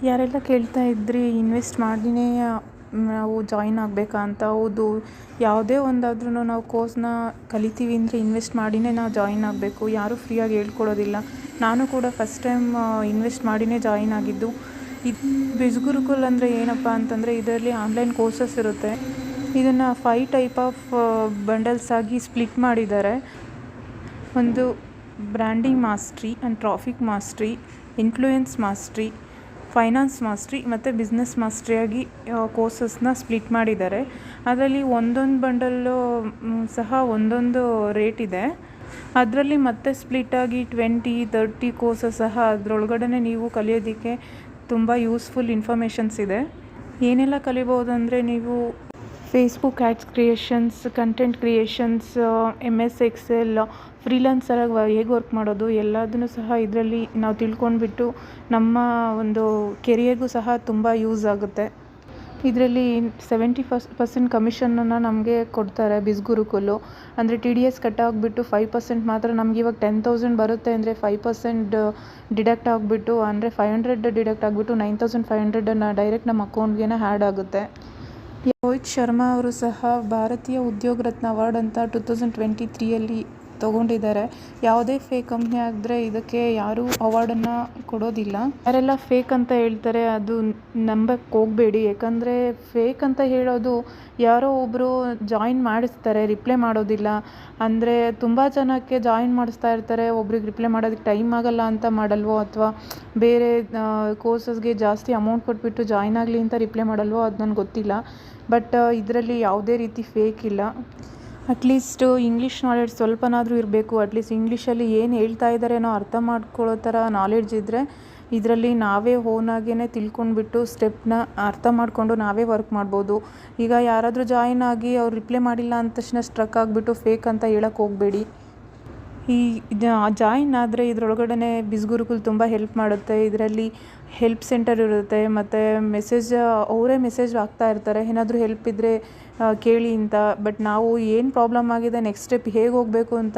ಯಾರೆಲ್ಲ ಕೇಳ್ತಾ ಇದ್ರಿ ಇನ್ವೆಸ್ಟ್ ಮಾಡಿನೇ ನಾವು ಜಾಯಿನ್ ಆಗಬೇಕಾ ಅಂತ. ಹೌದು, ಯಾವುದೇ ಒಂದಾದ್ರೂ ನಾವು ಕೋರ್ಸ್ನ ಕಲಿತೀವಿ ಅಂದರೆ ಇನ್ವೆಸ್ಟ್ ಮಾಡಿನೇ ನಾವು ಜಾಯಿನ್ ಆಗಬೇಕು. ಯಾರೂ ಫ್ರೀಯಾಗಿ ಹೇಳ್ಕೊಡೋದಿಲ್ಲ. ನಾನು ಕೂಡ ಫಸ್ಟ್ ಟೈಮ್ ಇನ್ವೆಸ್ಟ್ ಮಾಡಿನೇ ಜಾಯಿನ್ ಆಗಿದ್ದು. ಇದು ಬಿಸ್ಗುರುಕುಲ್ ಅಂದರೆ ಏನಪ್ಪ ಅಂತಂದರೆ ಇದರಲ್ಲಿ ಆನ್ಲೈನ್ ಕೋರ್ಸಸ್ ಇರುತ್ತೆ. ಇದನ್ನು 5 ಟೈಪ್ ಆಫ್ ಬಂಡಲ್ಸ್ ಆಗಿ ಸ್ಪ್ಲಿಟ್ ಮಾಡಿದ್ದಾರೆ. ಒಂದು branding mastery and traffic mastery, influence mastery, finance mastery ಮತ್ತು ಬಿಸ್ನೆಸ್ ಮಾಸ್ಟ್ರಿಯಾಗಿ ಕೋರ್ಸಸ್ನ ಸ್ಪ್ಲಿಟ್ ಮಾಡಿದ್ದಾರೆ. ಅದರಲ್ಲಿ ಒಂದೊಂದು ಬಂಡಲ್ಲು ಸಹ ಒಂದೊಂದು ರೇಟ್ ಇದೆ. ಅದರಲ್ಲಿ ಮತ್ತೆ ಸ್ಪ್ಲಿಟ್ಟಾಗಿ 20-30 ಕೋರ್ಸಸ್ ಸಹ ಅದರೊಳಗಡೆ ನೀವು ಕಲಿಯೋದಕ್ಕೆ ತುಂಬ ಯೂಸ್ಫುಲ್ ಇನ್ಫಾರ್ಮೇಷನ್ಸ್ ಇದೆ. ಏನೆಲ್ಲ ಕಲಿಬೋದು ಅಂದರೆ ನೀವು Facebook ads creations, content creations, MS excel, ಫ್ರೀಲಾನ್ಸರಾಗಿ ಹೇಗೆ ವರ್ಕ್ ಮಾಡೋದು ಎಲ್ಲದನ್ನು ಸಹ ಇದರಲ್ಲಿ ನಾವು ತಿಳ್ಕೊಂಡ್ಬಿಟ್ಟು ನಮ್ಮ ಒಂದು ಕೆರಿಯರ್ಗೂ ಸಹ ತುಂಬ ಯೂಸ್ ಆಗುತ್ತೆ. ಇದರಲ್ಲಿ 70% ಕಮಿಷನನ್ನು ನಮಗೆ ಕೊಡ್ತಾರೆ ಬಿಸ್ಗುರುಕುಲ್ಲು. ಅಂದರೆ TDS ಕಟ್ ಆಗಿಬಿಟ್ಟು 5% ಮಾತ್ರ. ನಮ್ಗೆ ಇವಾಗ 10,000 ಬರುತ್ತೆ ಅಂದರೆ 5% ಡಿಡಕ್ಟ್ ಆಗಿಬಿಟ್ಟು, ಅಂದರೆ 500 ಡಿಡಕ್ಟ್ ಆಗಿಬಿಟ್ಟು 9,500 ಡೈರೆಕ್ಟ್ ನಮ್ಮ ಅಕೌಂಟ್ಗೆ ಆ್ಯಡ್ ಆಗುತ್ತೆ. ರೋಹಿತ್ ಶರ್ಮಾ ಅವರು ಸಹ ಭಾರತೀಯ ಉದ್ಯೋಗ ರತ್ನ ಅವಾರ್ಡ್ ಅಂತ 2023ಯಲ್ಲಿ ತೊಗೊಂಡಿದ್ದಾರೆ. ಯಾವುದೇ ಫೇಕ್ ಕಂಪ್ನಿ ಆದರೆ ಇದಕ್ಕೆ ಯಾರೂ ಅವಾರ್ಡನ್ನು ಕೊಡೋದಿಲ್ಲ. ಯಾರೆಲ್ಲ ಫೇಕ್ ಅಂತ ಹೇಳ್ತಾರೆ ಅದು ನಂಬಕ್ಕೆ ಹೋಗಬೇಡಿ. ಯಾಕಂದರೆ ಫೇಕ್ ಅಂತ ಹೇಳೋದು ಯಾರೋ ಒಬ್ಬರು ಜಾಯಿನ್ ಮಾಡಿಸ್ತಾರೆ, ರಿಪ್ಲೈ ಮಾಡೋದಿಲ್ಲ. ಅಂದರೆ ತುಂಬ ಜನಕ್ಕೆ ಜಾಯಿನ್ ಮಾಡಿಸ್ತಾ ಇರ್ತಾರೆ, ಒಬ್ರಿಗೆ ರಿಪ್ಲೈ ಮಾಡೋದಕ್ಕೆ ಟೈಮ್ ಆಗಲ್ಲ ಅಂತ ಮಾಡಲ್ವೋ, ಅಥವಾ ಬೇರೆ ಕೋರ್ಸಸ್ಗೆ ಜಾಸ್ತಿ ಅಮೌಂಟ್ ಕೊಟ್ಬಿಟ್ಟು ಜಾಯಿನ್ ಆಗಲಿ ಅಂತ ರಿಪ್ಲೈ ಮಾಡಲ್ವೋ, ಅದು ನನಗೆ ಗೊತ್ತಿಲ್ಲ. ಬಟ್ ಇದರಲ್ಲಿ ಯಾವುದೇ ರೀತಿ ಫೇಕ್ ಇಲ್ಲ. ಅಟ್ಲೀಸ್ಟು ಇಂಗ್ಲೀಷ್ ನಾಲೆಡ್ಜ್ ಸ್ವಲ್ಪನಾದರೂ ಇರಬೇಕು. ಅಟ್ಲೀಸ್ಟ್ ಇಂಗ್ಲೀಷಲ್ಲಿ ಏನು ಹೇಳ್ತಾ ಇದ್ದಾರೇನೋ ಅರ್ಥ ಮಾಡ್ಕೊಳ್ಳೋ ಥರ ನಾಲೆಡ್ಜ್ ಇದ್ದರೆ ಇದರಲ್ಲಿ ನಾವೇ ಓನಾಗೇ ತಿಳ್ಕೊಂಡ್ಬಿಟ್ಟು ಸ್ಟೆಪ್ನ ಅರ್ಥ ಮಾಡಿಕೊಂಡು ನಾವೇ ವರ್ಕ್ ಮಾಡ್ಬೋದು. ಈಗ ಯಾರಾದರೂ ಜಾಯಿನ್ ಆಗಿ ಅವ್ರು ರಿಪ್ಲೈ ಮಾಡಿಲ್ಲ ಅಂದ ತಕ್ಷಣ ಸ್ಟ್ರಕ್ ಆಗಿಬಿಟ್ಟು ಫೇಕ್ ಅಂತ ಹೇಳಕ್ಕೆ ಹೋಗಬೇಡಿ. ಈ ಜಾಯಿನ್ ಆದರೆ ಇದರೊಳಗಡೆ ಬಿಸ್ಗುರುಕುಲ್ ತುಂಬ ಹೆಲ್ಪ್ ಮಾಡುತ್ತೆ. ಇದರಲ್ಲಿ ಹೆಲ್ಪ್ ಸೆಂಟರ್ ಇರುತ್ತೆ ಮತ್ತು ಅವರೇ ಮೆಸೇಜ್ ಹಾಕ್ತಾ ಇರ್ತಾರೆ, ಏನಾದರೂ ಹೆಲ್ಪ್ ಇದ್ದರೆ ಕೇಳಿ ಅಂತ. ಬಟ್ ನಾವು ಏನು ಪ್ರಾಬ್ಲಮ್ ಆಗಿದೆ, ನೆಕ್ಸ್ಟ್ ಸ್ಟೆಪ್ ಹೇಗೆ ಹೋಗಬೇಕು ಅಂತ,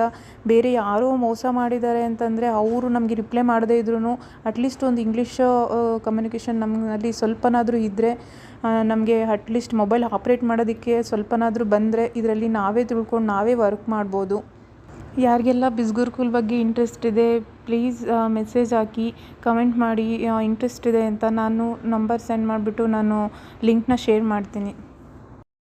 ಬೇರೆ ಯಾರೋ ಮೋಸ ಮಾಡಿದ್ದಾರೆ ಅಂತಂದರೆ ಅವರು ನಮಗೆ ರಿಪ್ಲೈ ಮಾಡದೇ ಇದ್ರೂ ಅಟ್ಲೀಸ್ಟ್ ಒಂದು ಇಂಗ್ಲೀಷ್ ಕಮ್ಯುನಿಕೇಷನ್ ನಮ್ಮಲ್ಲಿ ಸ್ವಲ್ಪನಾದರೂ ಇದ್ದರೆ, ನಮಗೆ ಅಟ್ಲೀಸ್ಟ್ ಮೊಬೈಲ್ ಆಪ್ರೇಟ್ ಮಾಡೋದಕ್ಕೆ ಸ್ವಲ್ಪನಾದರೂ ಬಂದರೆ ಇದರಲ್ಲಿ ನಾವೇ ತಿಳ್ಕೊಂಡು ನಾವೇ ವರ್ಕ್ ಮಾಡ್ಬೋದು. ಯಾರಿಗೆಲ್ಲ ಬಿಸ್ಗುರುಕುಲ್ ಬಗ್ಗೆ ಇಂಟ್ರೆಸ್ಟ್ ಇದೆ ಪ್ಲೀಸ್ ಮೆಸೇಜ್ ಹಾಕಿ, ಕಮೆಂಟ್ ಮಾಡಿ ಇಂಟ್ರೆಸ್ಟ್ ಇದೆ ಅಂತ. ನಾನು ನಂಬರ್ ಸೆಂಡ್ ಮಾಡಿಬಿಟ್ಟು ನಾನು ಲಿಂಕ್ನ ಶೇರ್ ಮಾಡ್ತೀನಿ.